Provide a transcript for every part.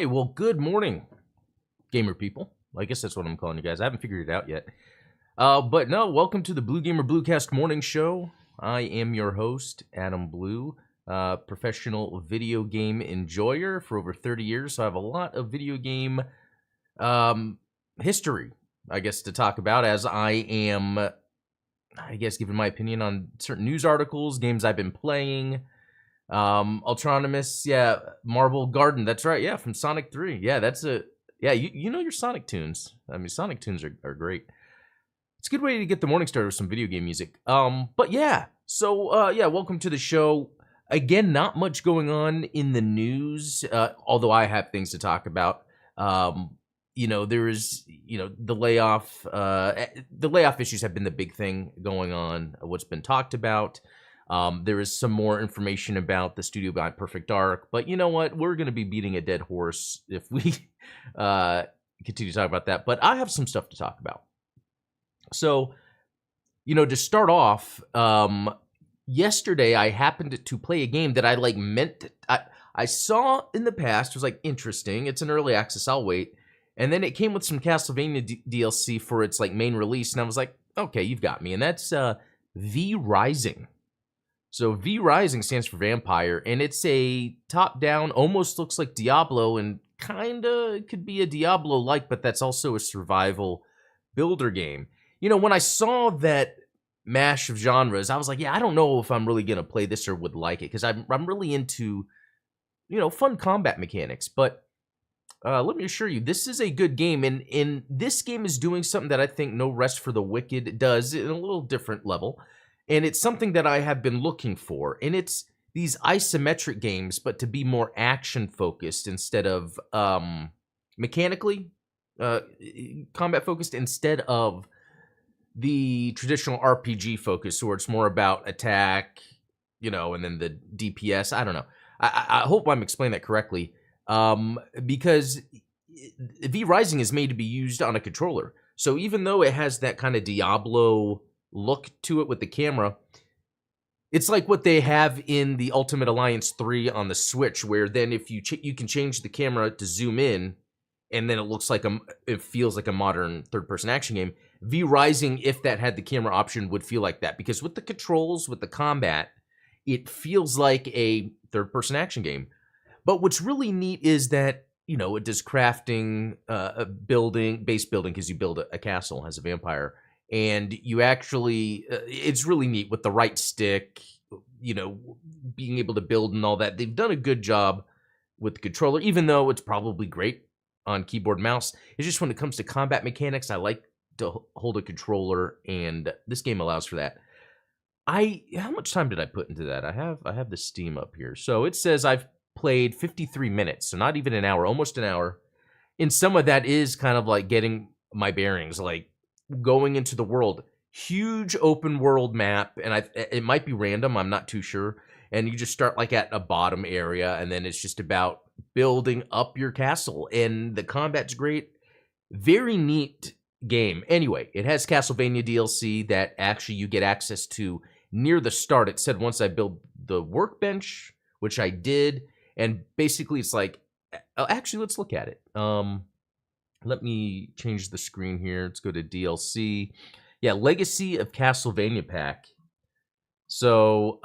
Hey, well, good morning, gamer people. I guess that's what I'm calling you guys. I haven't figured it out yet. But no, welcome to the BlueGamer Bluecast morning show. I am your host, Adam Blue, professional video game enjoyer for over 30 years. So I have a lot of video game history, I guess, to talk about as I am, I guess, giving my opinion on certain news articles, games I've been playing. Autonomous, yeah, Marble Garden, that's right, yeah, from Sonic 3. Yeah, that's you know your Sonic tunes. I mean, Sonic tunes are great. It's a good way to get the morning started with some video game music. But yeah, so, yeah, welcome to the show. Again, not much going on in the news, although I have things to talk about. You know, there is, the layoff issues have been the big thing going on, what's been talked about. There is some more information about the studio behind Perfect Dark, but you know what? We're going to be beating a dead horse if we continue to talk about that. But I have some stuff to talk about. So, to start off, yesterday I happened to play a game that I I saw in the past, was like interesting. It's an early access, I'll wait. And then it came with some Castlevania DLC for its like main release, and I was like, okay, you've got me. And that's V Rising. So V Rising stands for Vampire, and it's a top-down, almost looks like Diablo, and kinda could be a Diablo-like, but that's also a survival builder game. When I saw that mash of genres, I was like, yeah, I don't know if I'm really gonna play this or would like it, because I'm really into, fun combat mechanics. But let me assure you, this is a good game, and this game is doing something that I think No Rest for the Wicked does in a little different level. And it's something that I have been looking for. And it's these isometric games, but to be more action-focused instead of mechanically combat-focused, instead of the traditional RPG focus, where it's more about attack, and then the DPS. I don't know. I hope I'm explaining that correctly. Because V Rising is made to be used on a controller. So even though it has that kind of Diablo look to it with the camera, it's like what they have in the Ultimate Alliance 3 on the Switch, where then if you can change the camera to zoom in, and then it feels like a modern third-person action game. V Rising, if that had the camera option, would feel like that, because with the controls, with the combat, it feels like a third-person action game. But what's really neat is that it does crafting, base building, because you build a castle as a vampire. And you actually, it's really neat with the right stick, being able to build and all that. They've done a good job with the controller, even though it's probably great on keyboard and mouse. It's just when it comes to combat mechanics, I like to hold a controller, and this game allows for that. How much time did I put into that? I have the Steam up here. So it says I've played 53 minutes, so not even an hour, almost an hour. And some of that is kind of like getting my bearings, like going into the world. Huge open world map, and it might be random, I'm not too sure. And you just start like at a bottom area, and then it's just about building up your castle, and the combat's great. Very neat game. Anyway, it has Castlevania DLC that actually you get access to near the start. It said once I build the workbench, which I did, and basically it's like, actually, let's look at it. Let me change the screen here. Let's go to DLC. Yeah, Legacy of Castlevania pack. So,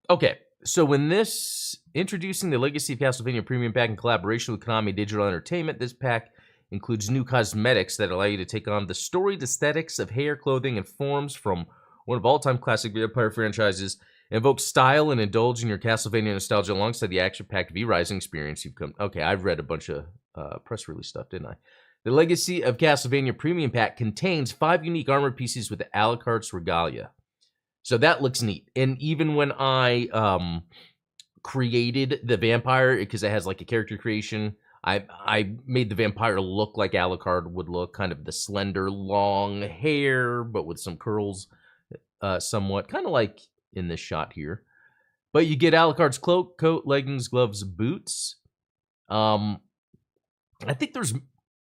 okay. So in this, introducing the Legacy of Castlevania Premium Pack in collaboration with Konami Digital Entertainment, this pack includes new cosmetics that allow you to take on the storied aesthetics of hair, clothing, and forms from one of all-time classic vampire franchises. Invoke style and indulge in your Castlevania nostalgia alongside the action-packed V Rising experience you've come. Okay, I've read a bunch of press release stuff, didn't I? The Legacy of Castlevania Premium Pack contains 5 unique armored pieces with the Alucard's regalia. So that looks neat. And even when I created the vampire, because it has like a character creation, I made the vampire look like Alucard would look, kind of the slender, long hair, but with some curls, somewhat, kind of like in this shot here. But you get Alucard's cloak, coat, leggings, gloves, boots. I think there's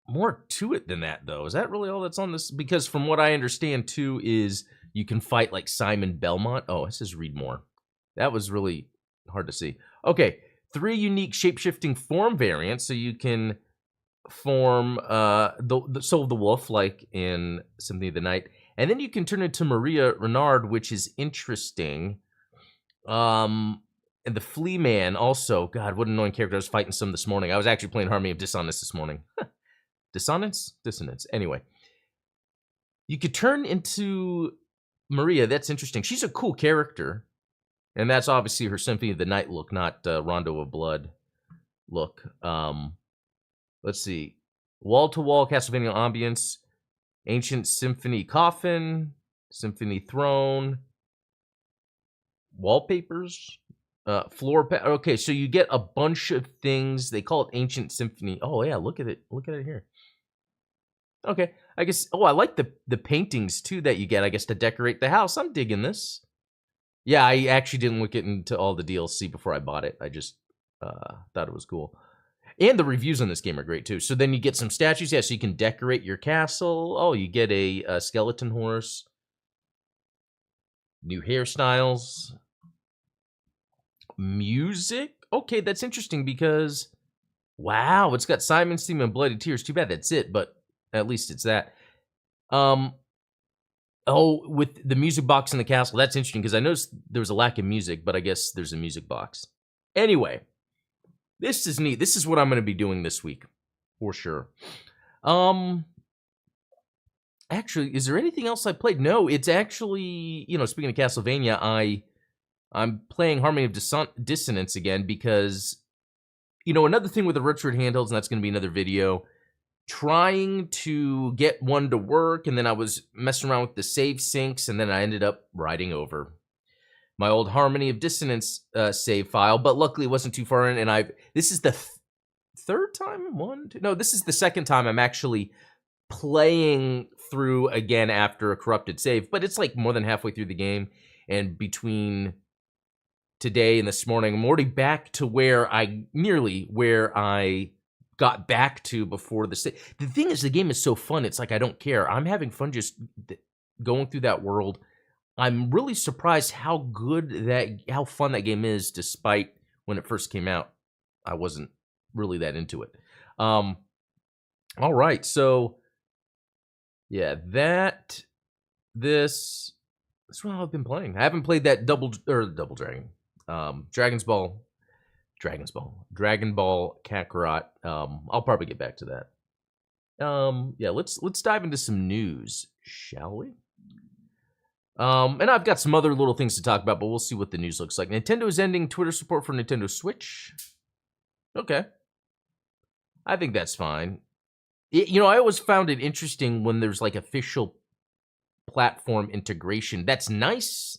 more to it than that, though. Is that really all that's on this? Because from what I understand, too, is you can fight like Simon Belmont. Oh, it says read more. That was really hard to see. Okay, 3 unique shape-shifting form variants, so you can form the Soul of the Wolf, like in Symphony of the Night, and then you can turn into Maria Renard, which is interesting. And the Flea Man also. God, what an annoying character. I was fighting some this morning. I was actually playing Harmony of Dissonance this morning. Dissonance? Dissonance. Anyway. You could turn into Maria. That's interesting. She's a cool character. And that's obviously her Symphony of the Night look, not Rondo of Blood look. Let's see. Wall-to-wall Castlevania ambience. Ancient Symphony coffin. Symphony throne. Wallpapers. Okay, so you get a bunch of things. They call it Ancient Symphony. Oh, yeah, look at it. Look at it here. Okay, I guess. Oh, I like the paintings, too, that you get, I guess, to decorate the house. I'm digging this. Yeah, I actually didn't look into all the DLC before I bought it. I just thought it was cool. And the reviews on this game are great, too. So then you get some statues. Yeah, so you can decorate your castle. Oh, you get a skeleton horse. New hairstyles. Music? Okay, that's interesting because, wow, it's got Simon's Theme and Bloody Tears. Too bad that's it, but at least it's that. Oh, with the music box in the castle, that's interesting because I noticed there was a lack of music, but I guess there's a music box. Anyway, this is neat. This is what I'm going to be doing this week, for sure. Actually, is there anything else I played? No, it's actually, speaking of Castlevania, I'm playing Harmony of Dissonance again because, another thing with the retro handhelds, and that's going to be another video, trying to get one to work, and then I was messing around with the save syncs, and then I ended up writing over my old Harmony of Dissonance save file, but luckily it wasn't too far in, and this is the third time? This is the second time I'm actually playing through again after a corrupted save, but it's like more than halfway through the game, and between today and this morning, I'm already back to where I got back to before the save. The thing is, the game is so fun, it's like I don't care. I'm having fun just going through that world. I'm really surprised how fun that game is, despite when it first came out, I wasn't really that into it. All right, so yeah, that's what I've been playing. I haven't played that Double Dragon, Dragon Ball Kakarot. I'll probably get back to that. Yeah, let's dive into some news, shall we? And I've got some other little things to talk about, but we'll see what the news looks like. Nintendo is ending Twitter support for Nintendo Switch. Okay. I think that's fine. I always found it interesting when there's like official platform integration. That's nice.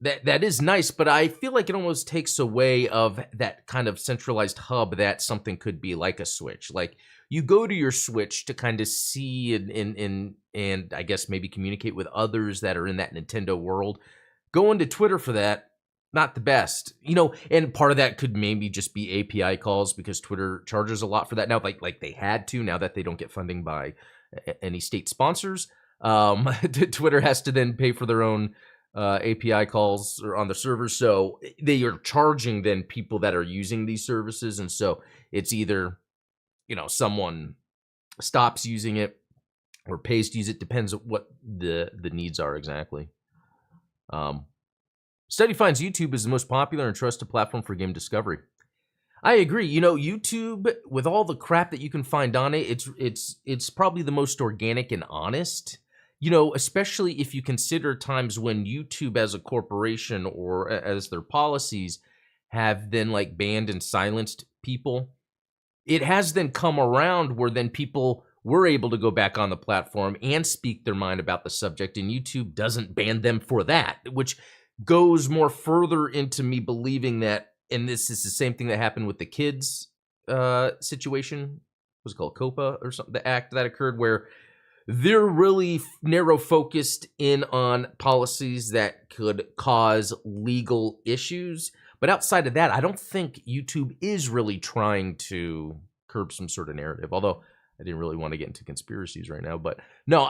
That is nice, but I feel like it almost takes away of that kind of centralized hub that something could be like a Switch. Like you go to your Switch to kind of see and I guess maybe communicate with others that are in that Nintendo world. Going to Twitter for that, not the best. And part of that could maybe just be API calls because Twitter charges a lot for that now, like they had to, now that they don't get funding by any state sponsors. Twitter has to then pay for their own API calls on the server, so they are charging then people that are using these services, and so it's either someone stops using it or pays to use it, depends on what the needs are exactly. Study finds YouTube is the most popular and trusted platform for game discovery. I agree. YouTube, with all the crap that you can find on it, it's probably the most organic and honest. Especially if you consider times when YouTube as a corporation or as their policies have then like banned and silenced people. It has then come around where then people were able to go back on the platform and speak their mind about the subject, and YouTube doesn't ban them for that, which goes more further into me believing that, and this is the same thing that happened with the kids situation, what's it called, COPA or something, the act that occurred where they're really narrow focused in on policies that could cause legal issues. But outside of that, I don't think YouTube is really trying to curb some sort of narrative. Although I didn't really want to get into conspiracies right now, but no,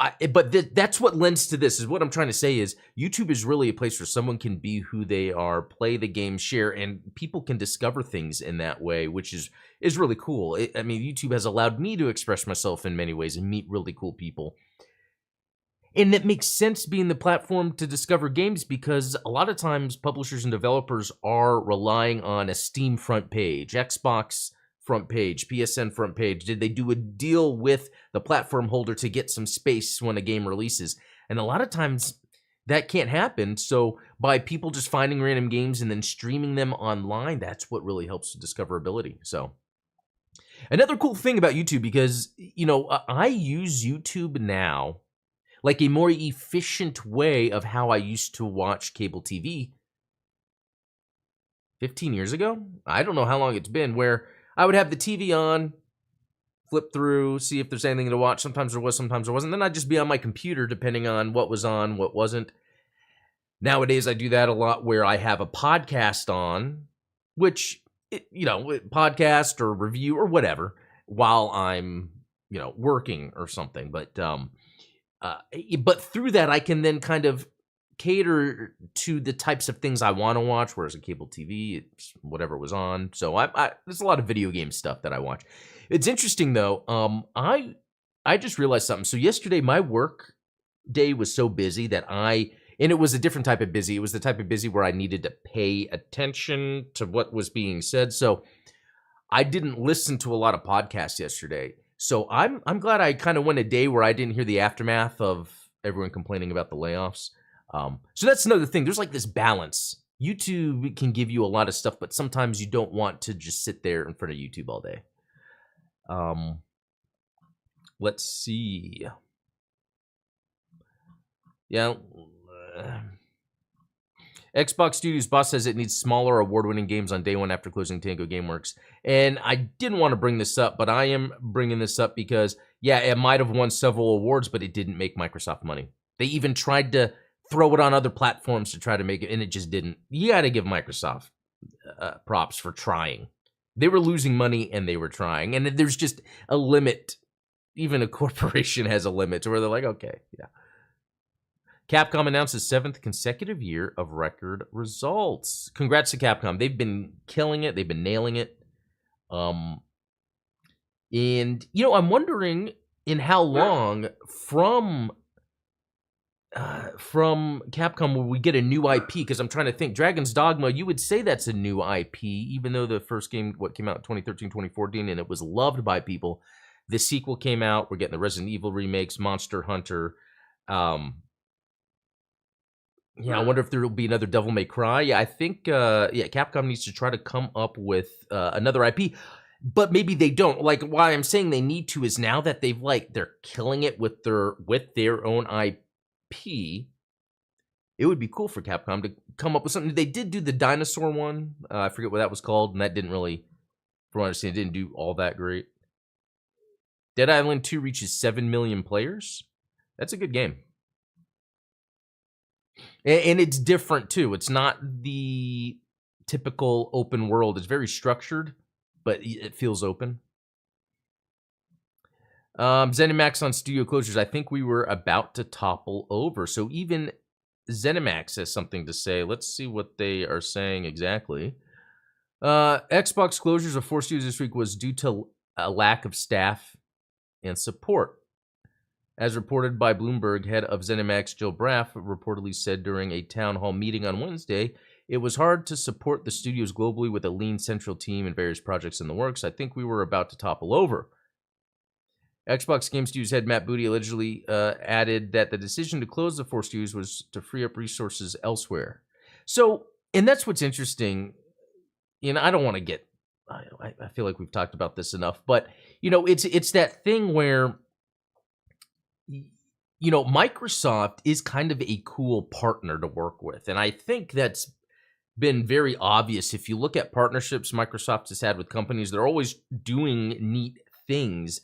that's what lends to this. Is what I'm trying to say is YouTube is really a place where someone can be who they are, play the game, share, and people can discover things in that way, which is really cool. I mean, YouTube has allowed me to express myself in many ways and meet really cool people. And it makes sense being the platform to discover games because a lot of times publishers and developers are relying on a Steam front page, Xbox front page, PSN front page. Did they do a deal with the platform holder to get some space when a game releases? And a lot of times that can't happen. So by people just finding random games and then streaming them online, that's what really helps with discoverability. So another cool thing about YouTube, because, I use YouTube now like a more efficient way of how I used to watch cable TV 15 years ago. I don't know how long it's been, where I would have the TV on, flip through, see if there's anything to watch. Sometimes there was, sometimes there wasn't. Then I'd just be on my computer depending on what was on, what wasn't. Nowadays, I do that a lot where I have a podcast on, which, podcast or review or whatever, while I'm, working or something. But through that, I can then kind of cater to the types of things I want to watch, whereas a cable TV, it's whatever was on. So there's a lot of video game stuff that I watch. It's interesting, though. I just realized something. So yesterday, my work day was so busy that and it was a different type of busy. It was the type of busy where I needed to pay attention to what was being said. So I didn't listen to a lot of podcasts yesterday. So I'm glad I kind of went a day where I didn't hear the aftermath of everyone complaining about the layoffs. So that's another thing. There's like this balance. YouTube can give you a lot of stuff, but sometimes you don't want to just sit there in front of YouTube all day. Let's see. Yeah. Xbox Studios boss says it needs smaller award-winning games on day one after closing Tango Gameworks. And I didn't want to bring this up, but I am bringing this up because, yeah, it might have won several awards, but it didn't make Microsoft money. They even tried to throw it on other platforms to try to make it, and it just didn't. You got to give Microsoft props for trying. They were losing money, and they were trying. And there's just a limit. Even a corporation has a limit to where they're like, okay, yeah. Capcom announced its 7th consecutive year of record results. Congrats to Capcom. They've been killing it. They've been nailing it. And, I'm wondering in how long from Capcom will we get a new IP? Because I'm trying to think. Dragon's Dogma, you would say that's a new IP, even though the first game, came out in 2013, 2014, and it was loved by people. The sequel came out. We're getting the Resident Evil remakes, Monster Hunter. Yeah, I wonder if there will be another Devil May Cry. Yeah, I think Capcom needs to try to come up with another IP, but maybe they don't. Like, why I'm saying they need to is now that they're killing it with their own IP. It would be cool for Capcom to come up with something. They did do the dinosaur one. I forget what that was called, and that didn't really, from what I understand, didn't do all that great. Dead Island 2 reaches 7 million players. That's a good game. And it's different, too. It's not the typical open world. It's very structured, but it feels open. ZeniMax on studio closures. I think we were about to topple over. So even ZeniMax has something to say. Let's see what they are saying exactly. Xbox closures of 4 studios this week was due to a lack of staff and support. As reported by Bloomberg, head of ZeniMax Jill Braff reportedly said during a town hall meeting on Wednesday, it was hard to support the studios globally with a lean central team and various projects in the works. I think we were about to topple over. Xbox Game Studios head Matt Booty allegedly added that the decision to close the 4 studios was to free up resources elsewhere. So, and that's what's interesting. I don't want to get, I feel like we've talked about this enough, but, it's that thing where, Microsoft is kind of a cool partner to work with. And I think that's been very obvious. If you look at partnerships Microsoft has had with companies, they're always doing neat things.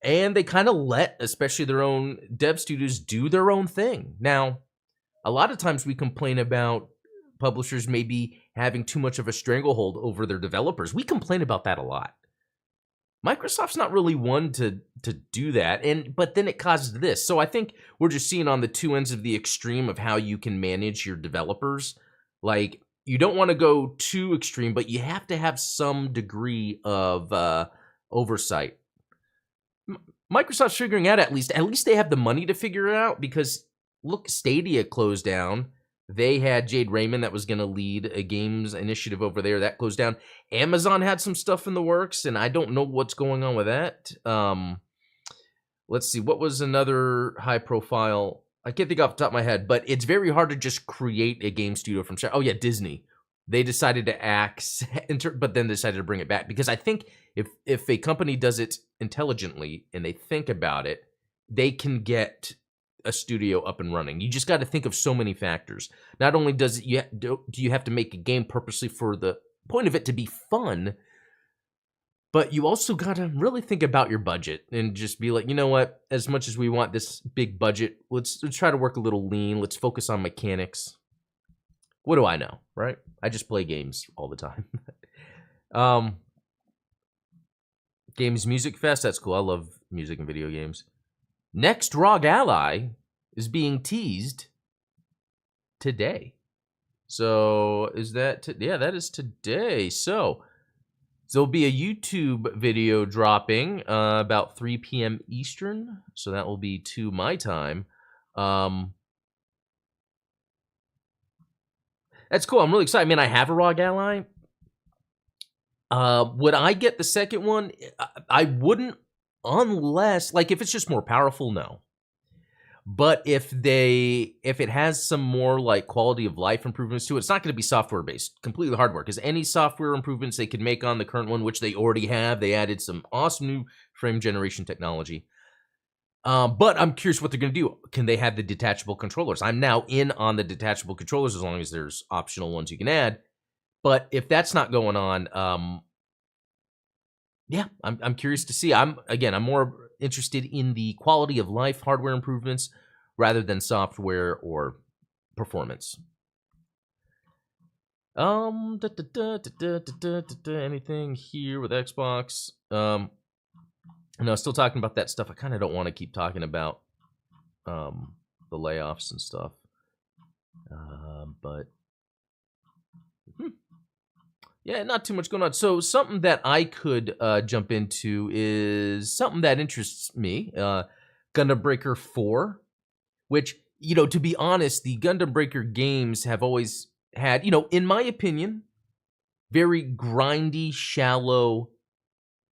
And they kind of let, especially their own dev studios, do their own thing. Now, a lot of times we complain about publishers maybe having too much of a stranglehold over their developers. We complain about that a lot. Microsoft's not really one to do that, but then it caused this. So I think we're just seeing on the two ends of the extreme of how you can manage your developers. Like, you don't want to go too extreme, but you have to have some degree of oversight. Microsoft's figuring out at least they have the money to figure it out, because look, Stadia closed down. They had Jade Raymond that was going to lead a games initiative over there. That closed down. Amazon had some stuff in the works, and I don't know what's going on with that. Let's see. What was another high profile? I can't think off the top of my head, but it's very hard to just create a game studio from scratch. Oh, yeah, Disney. They decided to axe, but then decided to bring it back. Because I think if a company does it intelligently and they think about it, they can get a studio up and running. You just got to think of so many factors. Not only do you have to make a game purposely for the point of it to be fun, but you also got to really think about your budget and just be like, you know what? As much as we want this big budget, let's try to work a little lean. Let's focus on mechanics. What do I know, right? I just play games all the time. Games Music Fest, that's cool. I love music and video games. Next ROG Ally is being teased today. So is that yeah, that is today. So there'll be a YouTube video dropping about 3 p.m. Eastern. So that will be 2 my time. That's cool. I'm really excited. I mean, I have a ROG Ally. Would I get the second one? I wouldn't, unless, like, if it's just more powerful, no. But if it has some more like quality of life improvements to it, it's not going to be software based, completely hardware. Because any software improvements they could make on the current one, which they already have, they added some awesome new frame generation technology. But I'm curious what they're going to do. Can they have the detachable controllers? I'm now in on the detachable controllers, as long as there's optional ones you can add. But if that's not going on, yeah, I'm curious to see. I'm more interested in the quality of life hardware improvements rather than software or performance. Anything here with Xbox? No, still talking about that stuff. I kind of don't want to keep talking about the layoffs and stuff. But yeah, not too much going on. So something that I could jump into is something that interests me. Gundam Breaker 4, which, to be honest, the Gundam Breaker games have always had, in my opinion, very grindy, shallow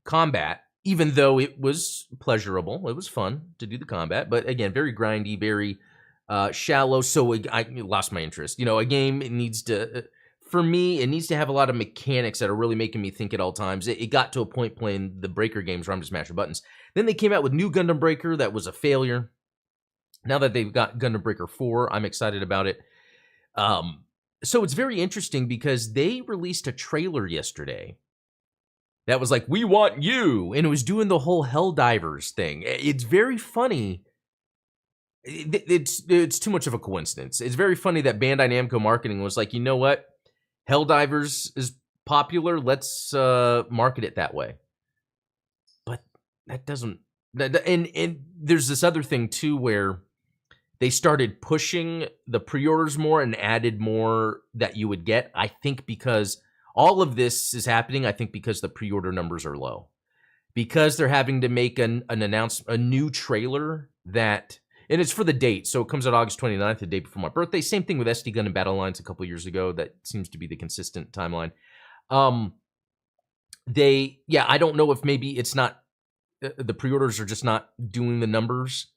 combat, even though it was pleasurable. It was fun to do the combat, but again, very grindy, very shallow, so I lost my interest. A game, it needs to... For me, it needs to have a lot of mechanics that are really making me think at all times. It got to a point playing the Breaker games where I'm just mashing buttons. Then they came out with new Gundam Breaker that was a failure. Now that they've got Gundam Breaker 4, I'm excited about it. So it's very interesting because they released a trailer yesterday that was like, "We want you," and it was doing the whole Helldivers thing. It's very funny. It's too much of a coincidence. It's very funny that Bandai Namco Marketing was like, you know what? Helldivers is popular. Let's market it that way. But that doesn't... And there's this other thing, too, where they started pushing the pre-orders more and added more that you would get. I think because all of this is happening, I think because the pre-order numbers are low. Because they're having to make a new trailer that... And it's for the date, so it comes out August 29th, the day before my birthday. Same thing with SD Gundam Battle Lines a couple years ago. That seems to be the consistent timeline. I don't know if maybe it's not, the pre-orders are just not doing the numbers.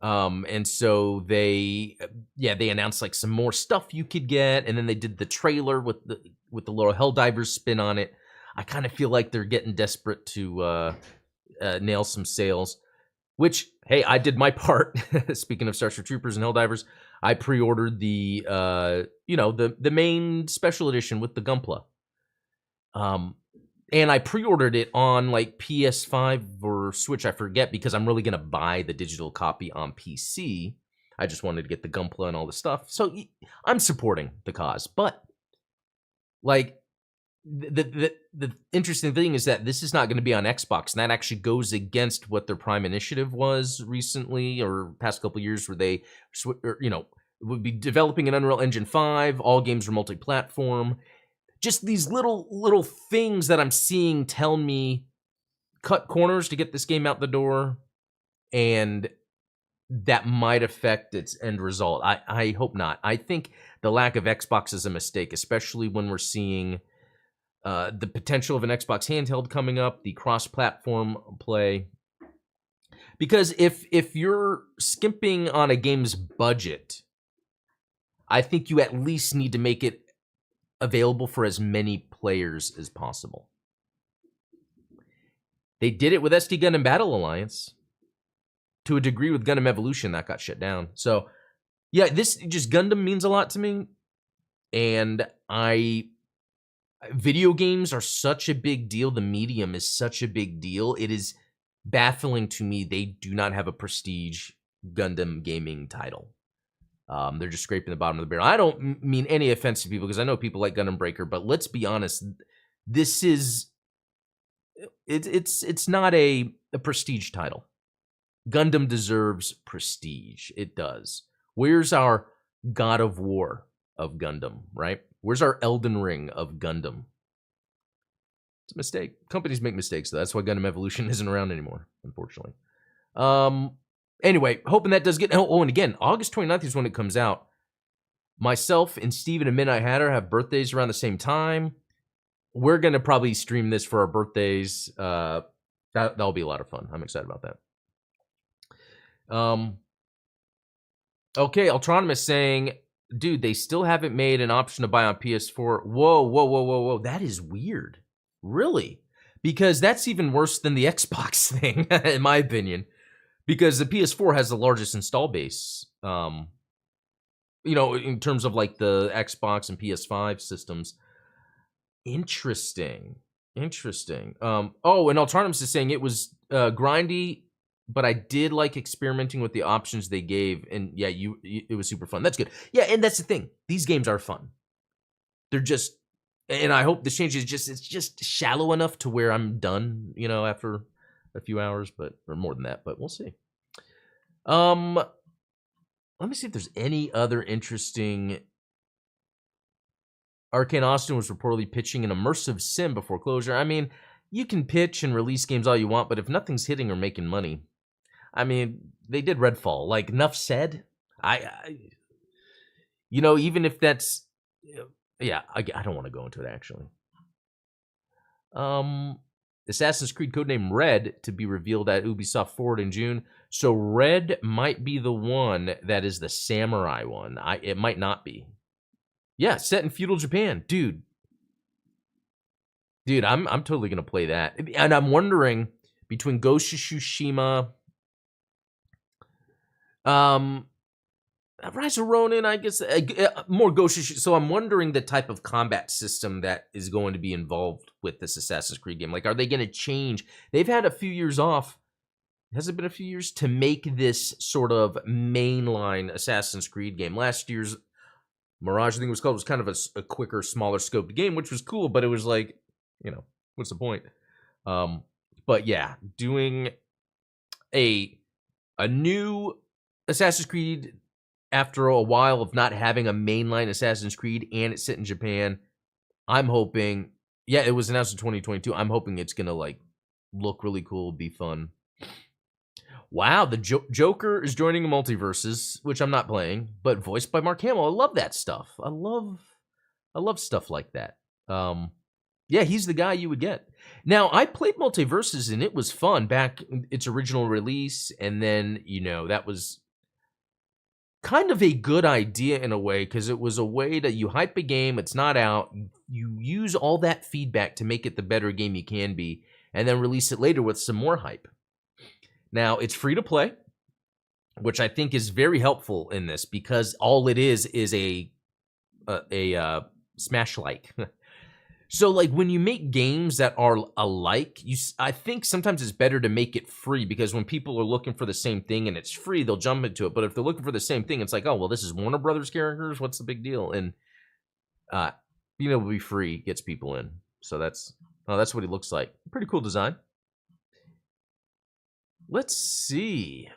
And so they announced like some more stuff you could get, and then they did the trailer with the little Helldivers spin on it. I kind of feel like they're getting desperate to nail some sales. Which, hey, I did my part. Speaking of Starship Troopers and Helldivers, I pre-ordered the main special edition with the Gunpla. And I pre-ordered it on like PS5 or Switch, I forget, because I'm really gonna buy the digital copy on PC. I just wanted to get the Gunpla and all the stuff. So I'm supporting the cause, but like, the interesting thing is that this is not going to be on Xbox, and that actually goes against what their prime initiative was recently or past couple years, where they, would be developing an Unreal Engine 5. All games are multi-platform. Just these little things that I'm seeing tell me cut corners to get this game out the door, and that might affect its end result. I hope not. I think the lack of Xbox is a mistake, especially when we're seeing the potential of an Xbox handheld coming up, the cross-platform play. Because if you're skimping on a game's budget, I think you at least need to make it available for as many players as possible. They did it with SD Gundam Battle Alliance. To a degree with Gundam Evolution, that got shut down. So, yeah, this just Gundam means a lot to me. And video games are such a big deal. The medium is such a big deal. It is baffling to me they do not have a prestige Gundam gaming title. They're just scraping the bottom of the barrel. I don't mean any offense to people, because I know people like Gundam Breaker, but let's be honest, this is it's not a prestige title. Gundam deserves prestige. It does. Where's our God of War of Gundam, right? Where's our Elden Ring of Gundam? It's a mistake. Companies make mistakes, though. That's why Gundam Evolution isn't around anymore, unfortunately. Anyway, hoping that does get... Oh, and again, August 29th is when it comes out. Myself and Steven and Midnight Hatter have birthdays around the same time. We're going to probably stream this for our birthdays. That'll be a lot of fun. I'm excited about that. Okay, Ultronymous saying, dude, they still haven't made an option to buy on PS4. Whoa. That is weird. Really? Because that's even worse than the Xbox thing, in my opinion. Because the PS4 has the largest install base, in terms of like the Xbox and PS5 systems. Interesting. Oh, and Ultronymous is saying it was grindy, but I did like experimenting with the options they gave, and yeah, it was super fun. That's good. Yeah, and that's the thing. These games are fun. They're just, and I hope this changes. It's just shallow enough to where I'm done, after a few hours, or more than that. But we'll see. Let me see if there's any other interesting. Arcane Austin was reportedly pitching an immersive sim before closure. I mean, you can pitch and release games all you want, but if nothing's hitting or making money, I mean, they did Redfall. Like, enough said. Even if that's, I don't want to go into it, actually. Assassin's Creed codename Red to be revealed at Ubisoft Forward in June. So Red might be the one that is the samurai one. It might not be. Yeah, set in feudal Japan. Dude, I'm totally going to play that. And I'm wondering, between Ghost of Tsushima, Rise of Ronin, I guess, more Ghost of Tsushima. So I'm wondering the type of combat system that is going to be involved with this Assassin's Creed game. Like, are they going to change? They've had a few years off. Has it been a few years to make this sort of mainline Assassin's Creed game? Last year's Mirage, I think it was called, was kind of a quicker, smaller scoped game, which was cool, but it was like, what's the point? But yeah, doing a new Assassin's Creed after a while of not having a mainline Assassin's Creed and it's set in Japan, I'm hoping, it was announced in 2022. I'm hoping it's going to look really cool, be fun. Wow, the Joker is joining Multiverses, which I'm not playing, but voiced by Mark Hamill. I love that stuff. I love stuff like that. He's the guy you would get. Now, I played Multiverses, and it was fun back in its original release, and then, that was kind of a good idea in a way, because it was a way that you hype a game, it's not out, you use all that feedback to make it the better game you can be, and then release it later with some more hype. Now, it's free to play, which I think is very helpful in this, because all it is a Smash-like. So, when you make games that are alike, I think sometimes it's better to make it free, because when people are looking for the same thing and it's free, they'll jump into it. But if they're looking for the same thing, it's like, oh, well, this is Warner Brothers characters. What's the big deal? And being able to be free gets people in. So that's what he looks like. Pretty cool design. Let's see.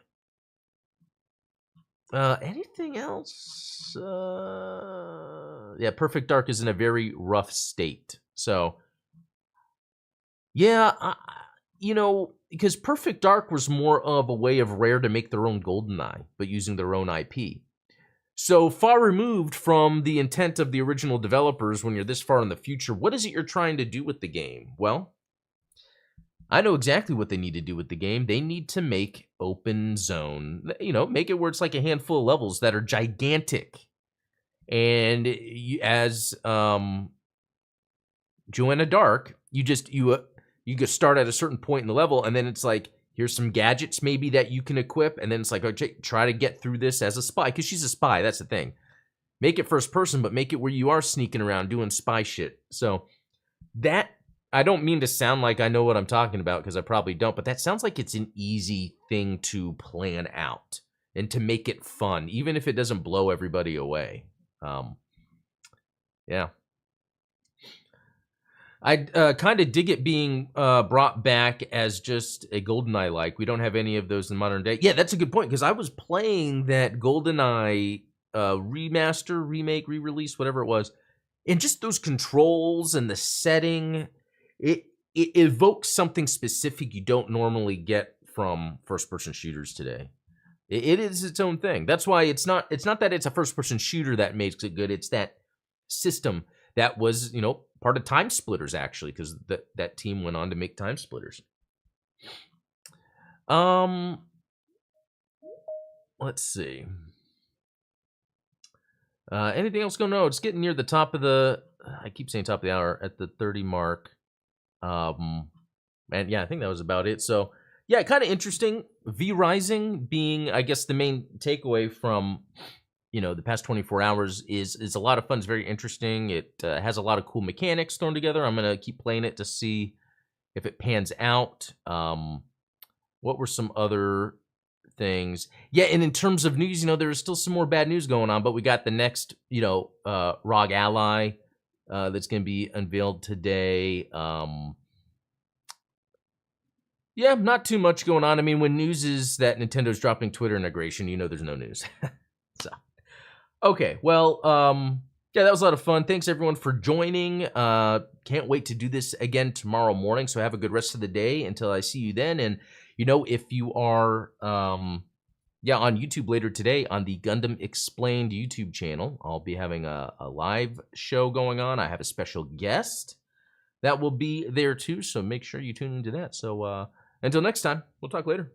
Anything else? Yeah, Perfect Dark is in a very rough state. So, yeah, because Perfect Dark was more of a way of Rare to make their own GoldenEye, but using their own IP. So far removed from the intent of the original developers when you're this far in the future, what is it you're trying to do with the game? Well, I know exactly what they need to do with the game. They need to make open zone, make it where it's like a handful of levels that are gigantic. And as Joanna Dark, you just start at a certain point in the level, and then it's like, here's some gadgets maybe that you can equip, and then it's like, okay, try to get through this as a spy, because she's a spy. That's the thing. Make it first person, but make it where you are sneaking around doing spy shit. So that, I don't mean to sound like I know what I'm talking about, because I probably don't, but that sounds like it's an easy thing to plan out and to make it fun, even if it doesn't blow everybody away. Yeah. I kind of dig it being brought back as just a GoldenEye-like. We don't have any of those in modern day. Yeah, that's a good point, because I was playing that GoldenEye remaster, remake, re-release, whatever it was, and just those controls and the setting, it evokes something specific you don't normally get from first-person shooters today. It is its own thing. That's why it's not that it's a first-person shooter that makes it good. It's that system that was, part of Time Splitters, actually, because that team went on to make Time Splitters. Let's see. Anything else going on? It's getting near the top of the, I keep saying top of the hour, at the 30 mark. And yeah, I think that was about it. So yeah, kind of interesting. V-Rising being, I guess, the main takeaway from, the past 24 hours is a lot of fun. It's very interesting. It has a lot of cool mechanics thrown together. I'm going to keep playing it to see if it pans out. What were some other things? Yeah, and in terms of news, there's still some more bad news going on, but we got the next, ROG Ally that's going to be unveiled today. Yeah, not too much going on. I mean, when news is that Nintendo's dropping Twitter integration, there's no news. So, okay, well, yeah, that was a lot of fun. Thanks, everyone, for joining. Can't wait to do this again tomorrow morning, so have a good rest of the day until I see you then. And, if you are, on YouTube later today on the Gundam Explained YouTube channel, I'll be having a live show going on. I have a special guest that will be there, too, so make sure you tune into that. So, until next time, we'll talk later.